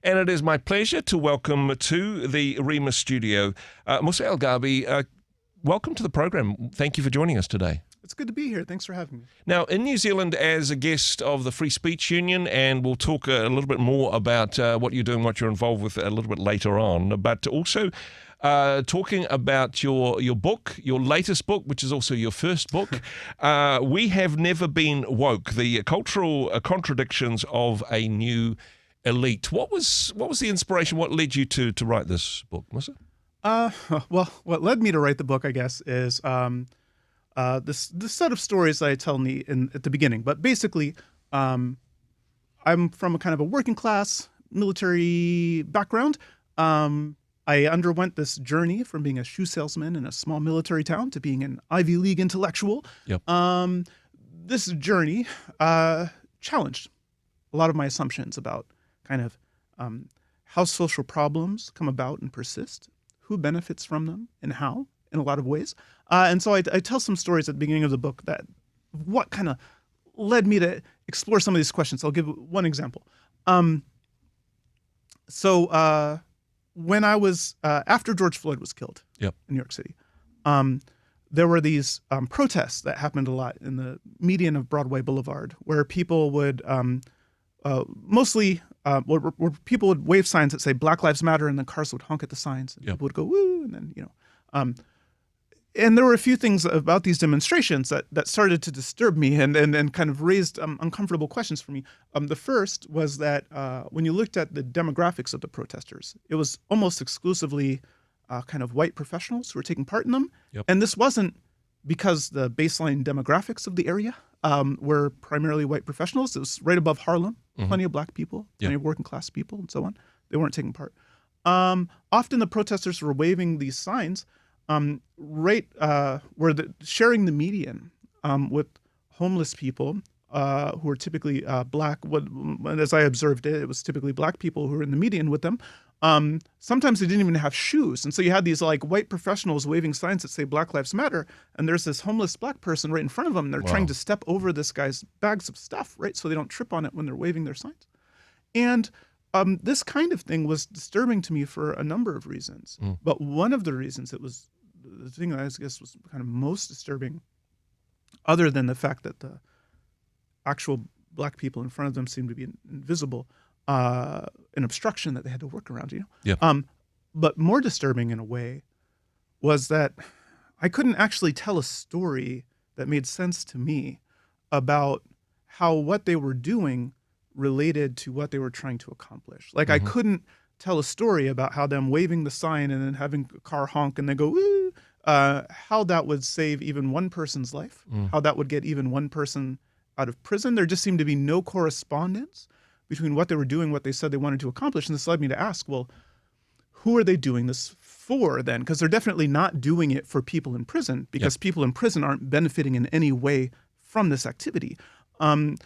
And it is my pleasure to welcome to the Rhema studio, Musa al-Gharbi. Welcome to the program. Thank you for joining us today. It's good to be here. Thanks for having me. Now, in New Zealand as a guest of the Free Speech Union, and we'll talk a little bit more about what you're doing, what you're involved with a little bit later on, but also talking about your book, your latest book, which is also your first book, We Have Never Been Woke, the cultural contradictions of a new elite. What was the inspiration? What led you to write this book, Musa? Well, what led me to write the book, I guess, is this set of stories that I tell at the beginning. But basically, I'm from a kind of a working class military background. I underwent this journey from being a shoe salesman in a small military town to being an Ivy League intellectual. Yep. This journey challenged a lot of my assumptions about kind of how social problems come about and persist, who benefits from them, and how, in a lot of ways. And so I tell some stories at the beginning of the book that what kind of led me to explore some of these questions. I'll give one example. When I was, after George Floyd was killed in New York City, there were these protests that happened a lot in the median of Broadway Boulevard, where people would where people would wave signs that say Black Lives Matter, and then cars would honk at the signs, and people would go woo, and then and there were a few things about these demonstrations that started to disturb me and kind of raised uncomfortable questions for me. The first was that when you looked at the demographics of the protesters, it was almost exclusively kind of white professionals who were taking part in them. Yep. And this wasn't because the baseline demographics of the area were primarily white professionals. It was right above Harlem, plenty of black people, plenty of working class people, and so on. They weren't taking part. Often the protesters were waving these signs sharing the median with homeless people who were typically black. As I observed it, it was typically black people who were in the median with them. Sometimes they didn't even have shoes. And so you had these like white professionals waving signs that say Black Lives Matter. And there's this homeless black person right in front of them. And they're trying to step over this guy's bags of stuff, right? So they don't trip on it when they're waving their signs. And this kind of thing was disturbing to me for a number of reasons. But one of the reasons the thing that I guess was kind of most disturbing, other than the fact that the actual black people in front of them seemed to be invisible, an obstruction that they had to work around, but more disturbing in a way was that I couldn't actually tell a story that made sense to me about how what they were doing related to what they were trying to accomplish. Like I couldn't tell a story about how them waving the sign and then having a car honk and then go, woo, how that would save even one person's life, how that would get even one person out of prison. There just seemed to be no correspondence between what they were doing, what they said they wanted to accomplish. And this led me to ask, well, who are they doing this for then? Because they're definitely not doing it for people in prison, because people in prison aren't benefiting in any way from this activity. And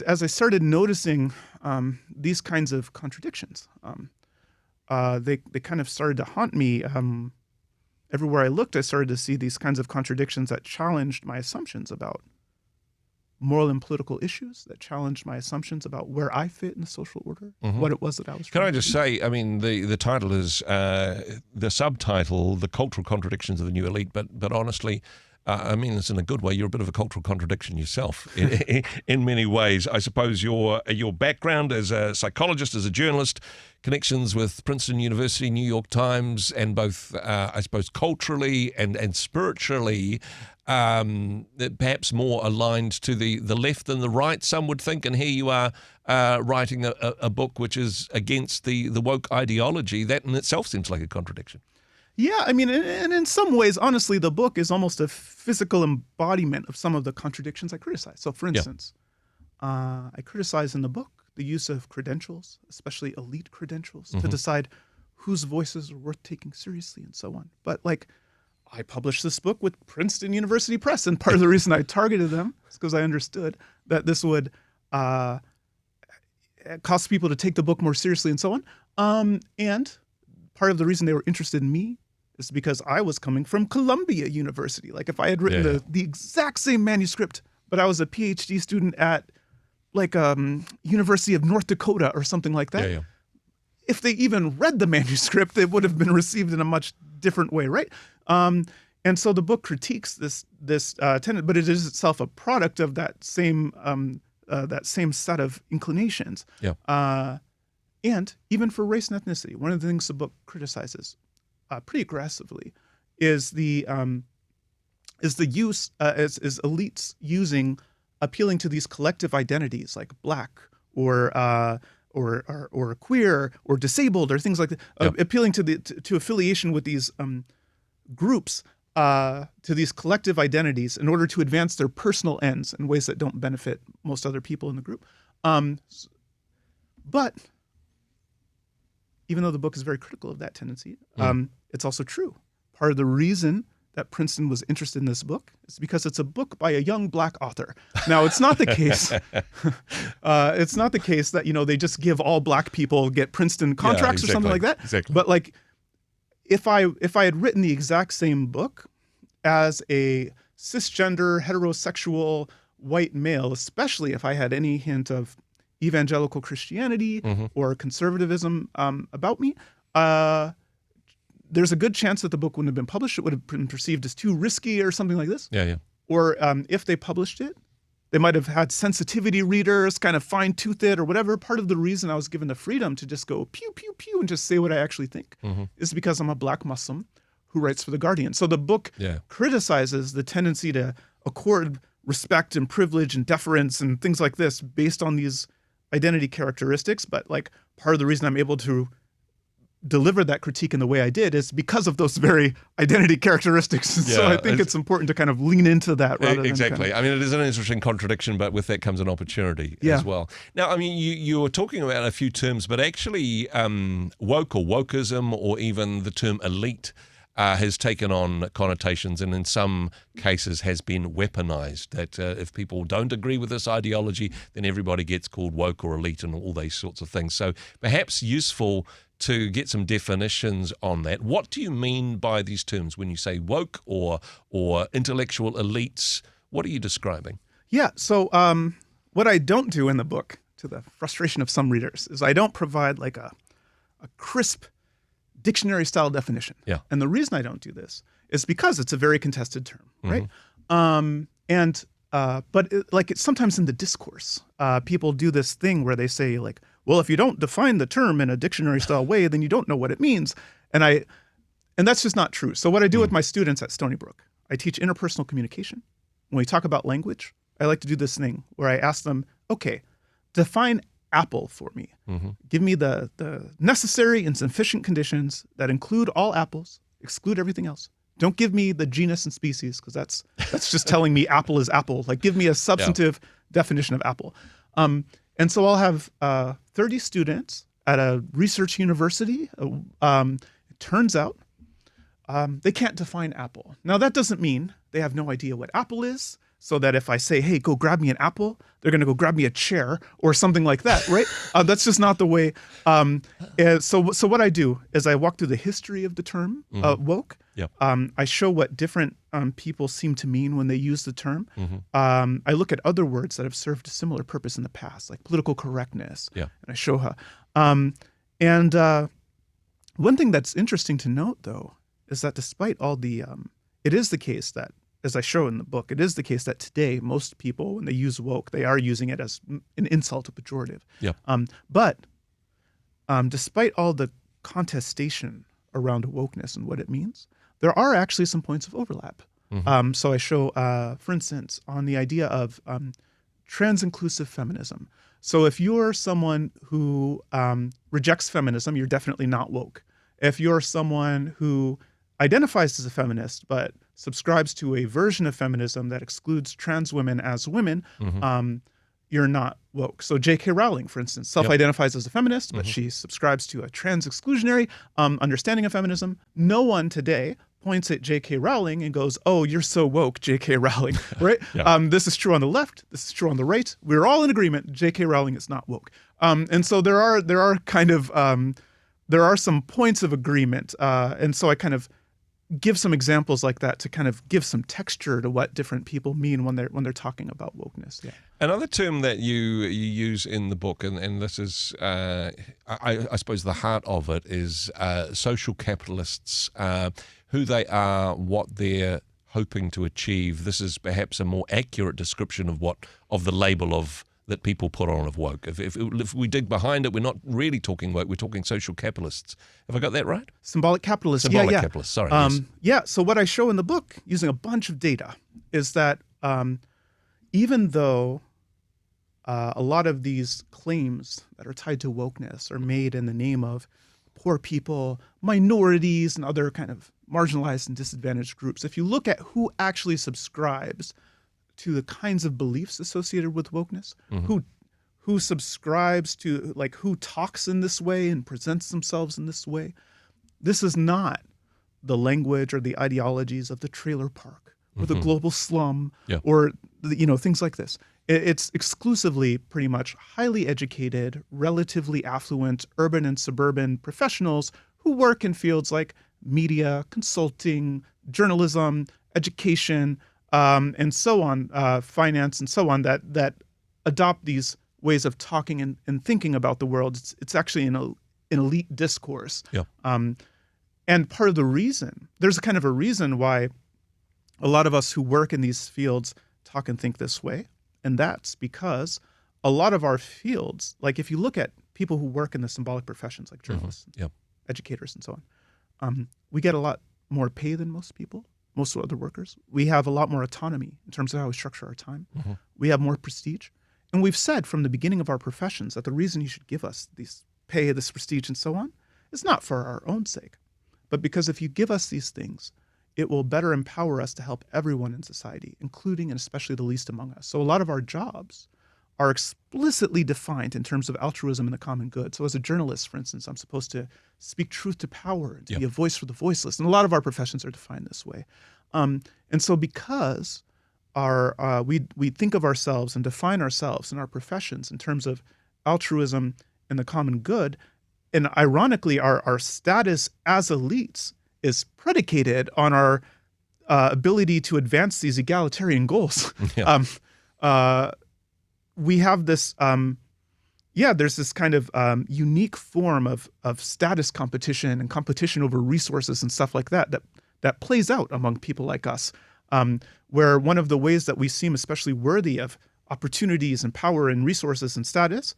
as I started noticing these kinds of contradictions, they kind of started to haunt me. Everywhere I looked, I started to see these kinds of contradictions that challenged my assumptions about moral and political issues, that challenged my assumptions about where I fit in the social order, what it was that I was trying to do. Can I just say, I mean, the title is, the subtitle, The Cultural Contradictions of the New Elite, but honestly, I mean, it's in a good way. You're a bit of a cultural contradiction yourself in many ways. I suppose your background as a psychologist, as a journalist, connections with Princeton University, New York Times, and both, I suppose, culturally and spiritually, perhaps more aligned to the left than the right, some would think. And here you are writing a book which is against the woke ideology. That in itself seems like a contradiction. Yeah, I mean, and in some ways, honestly, the book is almost a physical embodiment of some of the contradictions I criticize. So, for instance, I criticize in the book the use of credentials, especially elite credentials, to decide whose voices are worth taking seriously and so on. But, I published this book with Princeton University Press, and part of the reason I targeted them is because I understood that this would cause people to take the book more seriously and so on. And part of the reason they were interested in me is because I was coming from Columbia University. Like if I had written the exact same manuscript, but I was a PhD student at University of North Dakota or something like that, if they even read the manuscript, it would have been received in a much different way, right? And so the book critiques this tenet, but it is itself a product of that same set of inclinations. Yeah. And even for race and ethnicity, one of the things the book criticizes pretty aggressively is the use is elites appealing to these collective identities like black or queer or disabled or things like that, appealing to affiliation with these groups, to these collective identities in order to advance their personal ends in ways that don't benefit most other people in the group. But even though the book is very critical of that tendency, it's also true. Part of the reason that Princeton was interested in this book is because it's a book by a young black author. Now, it's not the case. It's not the case that they just give all black people get Princeton contracts or something like that. Exactly. But like, if I had written the exact same book as a cisgender heterosexual white male, especially if I had any hint of evangelical Christianity or conservatism about me, there's a good chance that the book wouldn't have been published. It would have been perceived as too risky or something like this. Yeah. Or if they published it, they might have had sensitivity readers kind of fine-tooth it or whatever. Part of the reason I was given the freedom to just go pew, pew, pew and just say what I actually think is because I'm a black Muslim who writes for The Guardian. So the book criticizes the tendency to accord respect and privilege and deference and things like this based on these identity characteristics. But like, part of the reason I'm able to deliver that critique in the way I did is because of those very identity characteristics. And so I think it's important to kind of lean into that rather exactly. than I mean, it is an interesting contradiction, but with that comes an opportunity as well. Now, I mean, you were talking about a few terms, but actually woke or wokeism or even the term elite has taken on connotations and in some cases has been weaponized, that if people don't agree with this ideology, then everybody gets called woke or elite and all these sorts of things. So perhaps useful to get some definitions on that. What do you mean by these terms when you say woke or intellectual elites? What are you describing? Yeah, so what I don't do in the book, to the frustration of some readers, is I don't provide like a crisp dictionary-style definition. Yeah. And the reason I don't do this is because it's a very contested term, right? But sometimes in the discourse, people do this thing where they say like, well, if you don't define the term in a dictionary-style way, then you don't know what it means. And that's just not true. So what I do with my students at Stony Brook, I teach interpersonal communication. When we talk about language, I like to do this thing where I ask them, okay, define apple for me. Give me the necessary and sufficient conditions that include all apples, exclude everything else. Don't give me the genus and species, because that's just telling me apple is apple. Like, give me a substantive definition of apple. And so I'll have 30 students at a research university. It turns out they can't define apple. Now, that doesn't mean they have no idea what apple is, so that if I say, hey, go grab me an apple, they're going to go grab me a chair or something like that, right? That's just not the way. So what I do is I walk through the history of the term woke. Yep. I show what different people seem to mean when they use the term. I look at other words that have served a similar purpose in the past, like political correctness. Yeah. And I show how. One thing that's interesting to note, though, is that despite all the, it is the case that, as I show in the book, it is the case that today most people, when they use woke, they are using it as an insult, a pejorative. Yeah. But despite all the contestation around wokeness and what it means, there are actually some points of overlap. So I show, for instance, on the idea of trans-inclusive feminism. So if you're someone who rejects feminism, you're definitely not woke. If you're someone who identifies as a feminist but subscribes to a version of feminism that excludes trans women as women, you're not woke. So J.K. Rowling, for instance, self-identifies as a feminist, but she subscribes to a trans-exclusionary understanding of feminism. No one today points at J.K. Rowling and goes, oh, you're so woke, J.K. Rowling, right? This is true on the left. This is true on the right. We're all in agreement. J.K. Rowling is not woke. And so there are kind of, there are some points of agreement. And so I kind of give some examples like that to kind of give some texture to what different people mean when they're talking about wokeness. Yeah. Another term that you use in the book, and this is, I suppose, the heart of it is social capitalists, who they are, what they're hoping to achieve. This is perhaps a more accurate description of the label of that people put on of woke. If we dig behind it, we're not really talking woke, we're talking social capitalists. Have I got that right? Symbolic capitalists. Symbolic capitalists, sorry. Yes. Yeah, so what I show in the book, using a bunch of data, is that even though a lot of these claims that are tied to wokeness are made in the name of poor people, minorities, and other kind of marginalized and disadvantaged groups, if you look at who actually subscribes to the kinds of beliefs associated with wokeness, who subscribes to, like, who talks in this way and presents themselves in this way, this is not the language or the ideologies of the trailer park or the global slum or things like this. It's exclusively pretty much highly educated, relatively affluent, urban and suburban professionals who work in fields like media, consulting, journalism, education, and so on, finance and so on, that adopt these ways of talking and thinking about the world. It's actually an elite discourse. Yeah. And part of the reason, there's a kind of a reason why a lot of us who work in these fields talk and think this way. And that's because a lot of our fields, like if you look at people who work in the symbolic professions, like journalists, educators, and so on, we get a lot more pay than most people, most other workers. We have a lot more autonomy in terms of how we structure our time. We have more prestige. And we've said from the beginning of our professions that the reason you should give us these pay, this prestige, and so on, is not for our own sake, but because if you give us these things, it will better empower us to help everyone in society, including and especially the least among us. So a lot of our jobs are explicitly defined in terms of altruism and the common good. So as a journalist, for instance, I'm supposed to speak truth to power and to be a voice for the voiceless. And a lot of our professions are defined this way. And so because we think of ourselves and define ourselves in our professions in terms of altruism and the common good, and ironically, our status as elites is predicated on our ability to advance these egalitarian goals. We have this, there's this kind of unique form of status competition and competition over resources and stuff like that plays out among people like us, where one of the ways that we seem especially worthy of opportunities and power and resources and status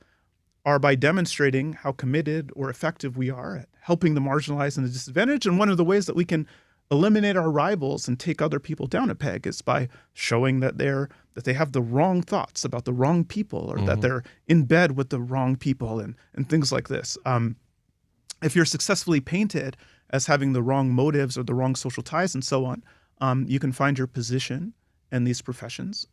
are by demonstrating how committed or effective we are at helping the marginalized and the disadvantaged. And one of the ways that we can eliminate our rivals and take other people down a peg is by showing that they have the wrong thoughts about the wrong people, or that they're in bed with the wrong people and things like this. If you're successfully painted as having the wrong motives or the wrong social ties and so on, you can find your position in these professions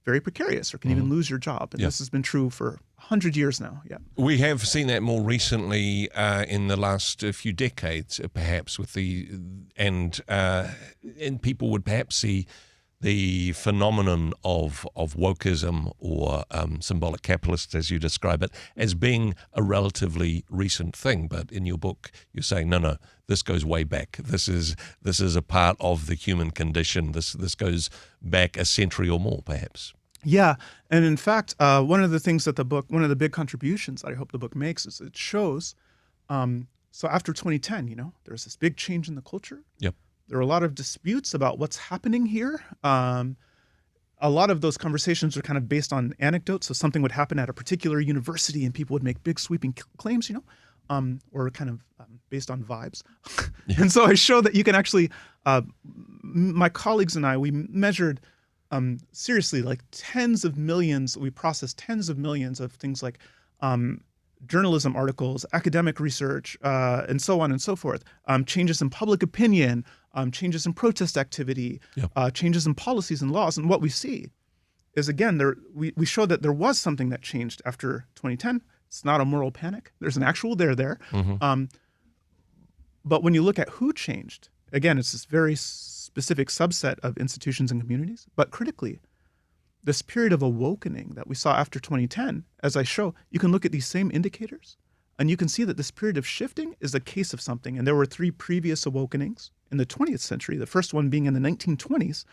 very precarious, or can even lose your job. And this has been true for 100 years now. Yeah, we have seen that more recently in the last few decades, perhaps, with and people would perhaps see the phenomenon of wokeism or symbolic capitalists, as you describe it, as being a relatively recent thing. But in your book, you're saying, no, this goes way back. This is a part of the human condition. This goes back a century or more, perhaps. Yeah, and in fact, one of the big contributions that I hope the book makes is it shows. So after 2010, there's this big change in the culture. Yep. There are a lot of disputes about what's happening here. A lot of those conversations are kind of based on anecdotes. So something would happen at a particular university and people would make big sweeping claims, or kind of based on vibes. And so I show that you can actually, my colleagues and I, we measured seriously like tens of millions. We processed tens of millions of things like journalism articles, academic research, and so on and so forth. Changes in public opinion, changes in protest activity, changes in policies and laws. And what we see is, again, we show that there was something that changed after 2010. It's not a moral panic. There's an actual there. But when you look at who changed, again, it's this very specific subset of institutions and communities. But critically, this period of awakening that we saw after 2010, as I show, you can look at these same indicators and you can see that this period of shifting is a case of something. And there were 3 previous awakenings in the 20th century, the first one being in the 1920s.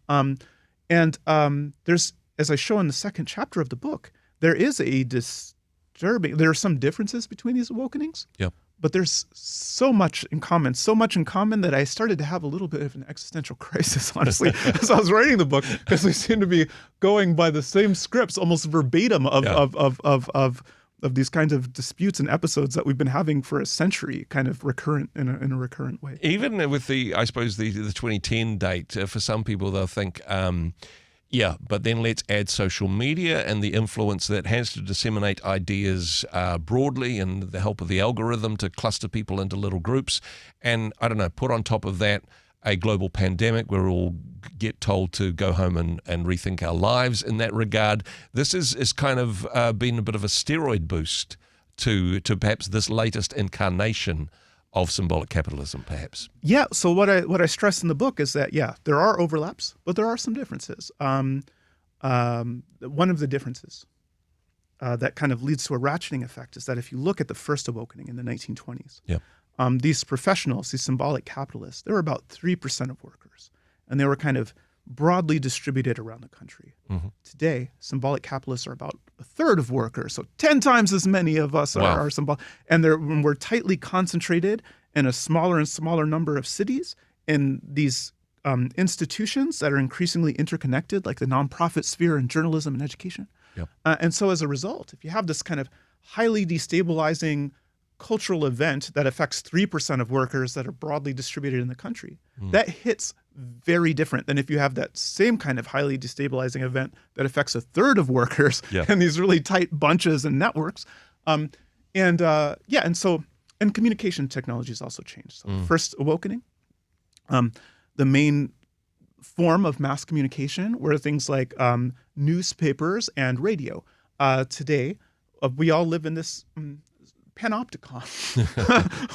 Mm-hmm. There's, as I show in the second chapter of the book, there are some differences between these awakenings. Yep. But there's so much in common that I started to have a little bit of an existential crisis, honestly, as I was writing the book, because we seem to be going by the same scripts, almost verbatim of these kinds of disputes and episodes that we've been having for a century, kind of recurrent in a recurrent way. Even with the 2010 date, for some people they'll think, yeah, but then let's add social media and the influence that has to disseminate ideas broadly and the help of the algorithm to cluster people into little groups. And I don't know, put on top of that a global pandemic where we'll all get told to go home and rethink our lives in that regard. This is kind of been a bit of a steroid boost to perhaps this latest incarnation of symbolic capitalism, perhaps. Yeah. So what I stress in the book is that, yeah, there are overlaps, but there are some differences. One of the differences that kind of leads to a ratcheting effect is that if you look at the first awakening in the 1920s, Yep. These professionals, these symbolic capitalists, they were about 3% of workers, and they were kind of broadly distributed around the country. Mm-hmm. Today, symbolic capitalists are about a third of workers, so 10 times as many of us are symbolic, and we're tightly concentrated in a smaller and smaller number of cities in these institutions that are increasingly interconnected, like the nonprofit sphere and journalism and education. Yep. And so as a result, if you have this kind of highly destabilizing cultural event that affects 3% of workers that are broadly distributed in the country, that hits very different than if you have that same kind of highly destabilizing event that affects a third of workers in these really tight bunches and networks. And communication technologies also changed. So first awakening, the main form of mass communication were things like newspapers and radio. Today, we all live in this panopticon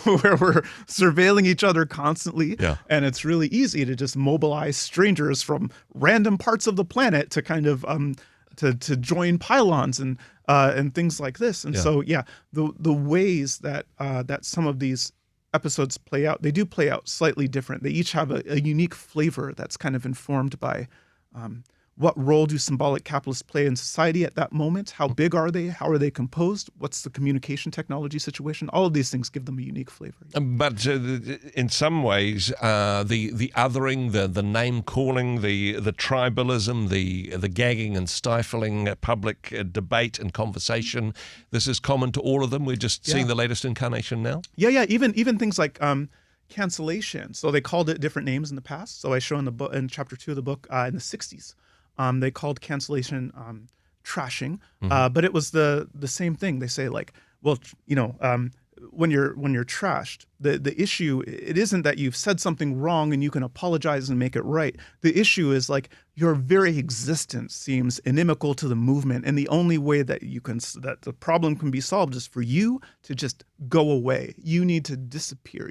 where we're surveilling each other constantly. Yeah. And it's really easy to just mobilize strangers from random parts of the planet to kind of to join pylons and things like this. And so, the ways that that some of these episodes play out, they do play out slightly different. They each have a unique flavor that's kind of informed by what role do symbolic capitalists play in society at that moment? How big are they? How are they composed? What's the communication technology situation? All of these things give them a unique flavor. But in some ways, the othering, the name calling, the tribalism, the gagging and stifling public debate and conversation, this is common to all of them. We're just seeing the latest incarnation now. Yeah. Even things like cancellation. So they called it different names in the past. So I show in the book, in chapter 2 of the book, in the 60s. They called cancellation trashing, but it was the same thing. They say like, well, when you're trashed, the issue, it isn't that you've said something wrong and you can apologize and make it right. The issue is like your very existence seems inimical to the movement, and the only way that the problem can be solved is for you to just go away. You need to disappear.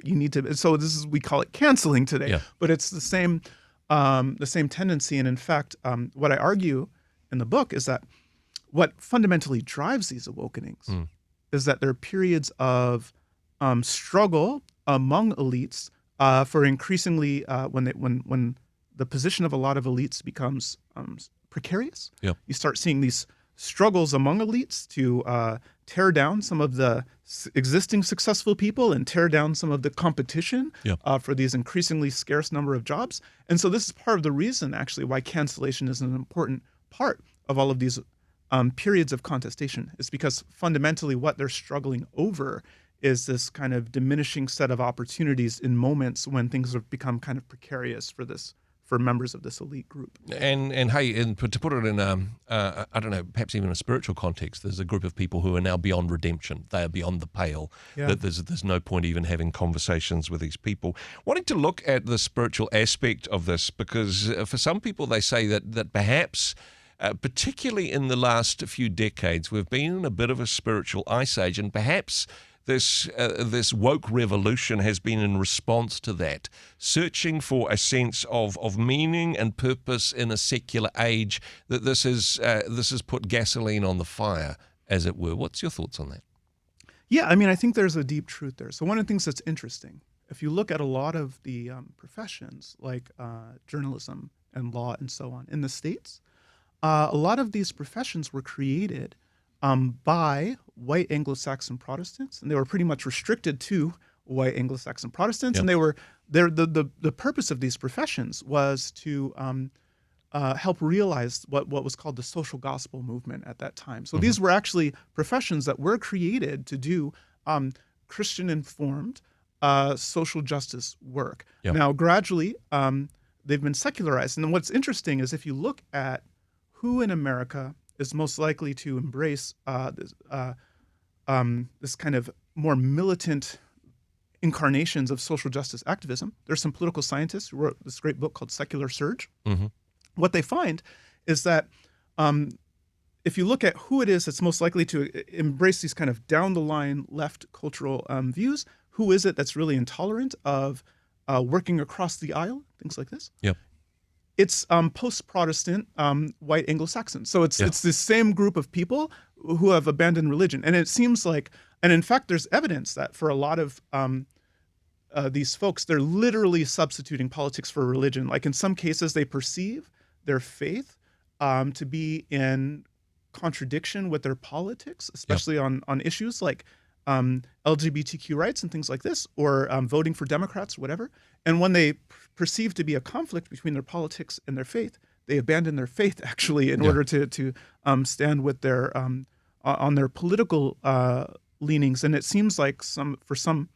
So we call it canceling today, but it's the same tendency. And in fact, what I argue in the book is that what fundamentally drives these awakenings is that there are periods of struggle among elites for increasingly when the position of a lot of elites becomes precarious. Yep. You start seeing these struggles among elites to tear down some of the existing successful people and tear down some of the competition for these increasingly scarce number of jobs. And so this is part of the reason, actually, why cancellation is an important part of all of these periods of contestation. Is because fundamentally what they're struggling over is this kind of diminishing set of opportunities in moments when things have become kind of precarious for members of this elite group. And hey, to put it in I don't know, perhaps even a spiritual context, there's a group of people who are now beyond redemption. They are beyond the pale. Yeah. That there's no point even having conversations with these people. Wanting to look at the spiritual aspect of this, because for some people they say that perhaps particularly in the last few decades, we've been in a bit of a spiritual ice age, and perhaps this woke revolution has been in response to that, searching for a sense of meaning and purpose in a secular age. That this has put gasoline on the fire, as it were. What's your thoughts on that? Yeah, I mean, I think there's a deep truth there. So one of the things that's interesting if you look at a lot of the professions like journalism and law and so on in the States, a lot of these professions were created by white Anglo-Saxon Protestants, and they were pretty much restricted to white Anglo-Saxon Protestants. Yep. And the purpose of these professions was to help realize what was called the social gospel movement at that time. So these were actually professions that were created to do Christian-informed social justice work. Yep. Now, gradually, they've been secularized. And what's interesting is if you look at who in America is most likely to embrace this kind of more militant incarnations of social justice activism, there's some political scientists who wrote this great book called Secular Surge. Mm-hmm. What they find is that if you look at who it is that's most likely to embrace these kind of down-the-line left cultural views, who is it that's really intolerant of working across the aisle, things like this? Yep. It's post-Protestant white Anglo-Saxons. So it's the same group of people who have abandoned religion. And it seems like, and in fact, there's evidence that for a lot of these folks, they're literally substituting politics for religion. Like in some cases, they perceive their faith to be in contradiction with their politics, especially on issues like LGBTQ rights and things like this, or voting for Democrats, whatever. And when they perceive to be a conflict between their politics and their faith, they abandon their faith actually in order to stand with their on their political leanings. And it seems like for some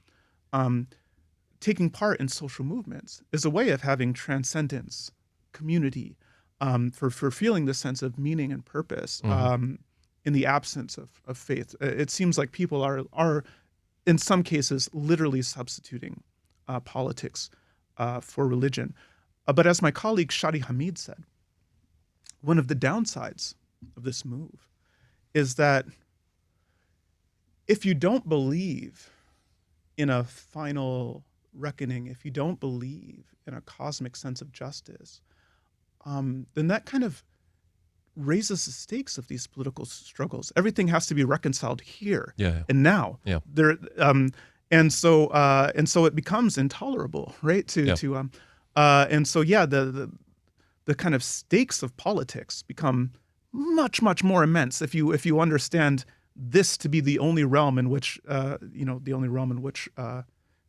taking part in social movements is a way of having transcendence, community, for feeling this sense of meaning and purpose in the absence of faith. It seems like people are in some cases literally substituting politics for religion. But as my colleague Shadi Hamid said, one of the downsides of this move is that if you don't believe in a final reckoning, if you don't believe in a cosmic sense of justice, then that kind of raises the stakes of these political struggles. Everything has to be reconciled here and now. Yeah. And so it becomes intolerable, right? The kind of stakes of politics become much, much more immense if you understand this to be the only realm in which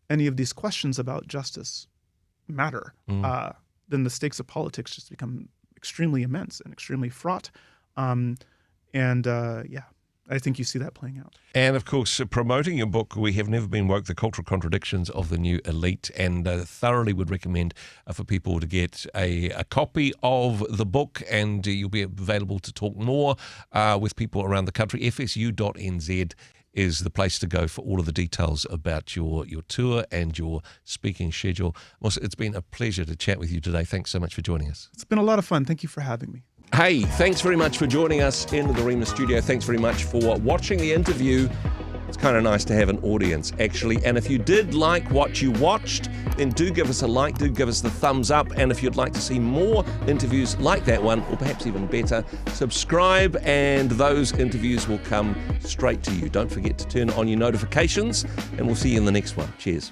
any of these questions about justice matter. Then the stakes of politics just become extremely immense and extremely fraught. I think you see that playing out. And of course, promoting your book, We Have Never Been Woke, The Cultural Contradictions of the New Elite, and thoroughly would recommend for people to get a copy of the book, and you'll be available to talk more with people around the country. fsu.nz is the place to go for all of the details about your tour and your speaking schedule. Musa, it's been a pleasure to chat with you today. Thanks so much for joining us. It's been a lot of fun. Thank you for having me. Hey, thanks very much for joining us in the Rhema studio. Thanks very much for watching the interview. It's kind of nice to have an audience, actually. And if you did like what you watched, then do give us a like, do give us the thumbs up. And if you'd like to see more interviews like that one, or perhaps even better, subscribe and those interviews will come straight to you. Don't forget to turn on your notifications, and we'll see you in the next one. Cheers.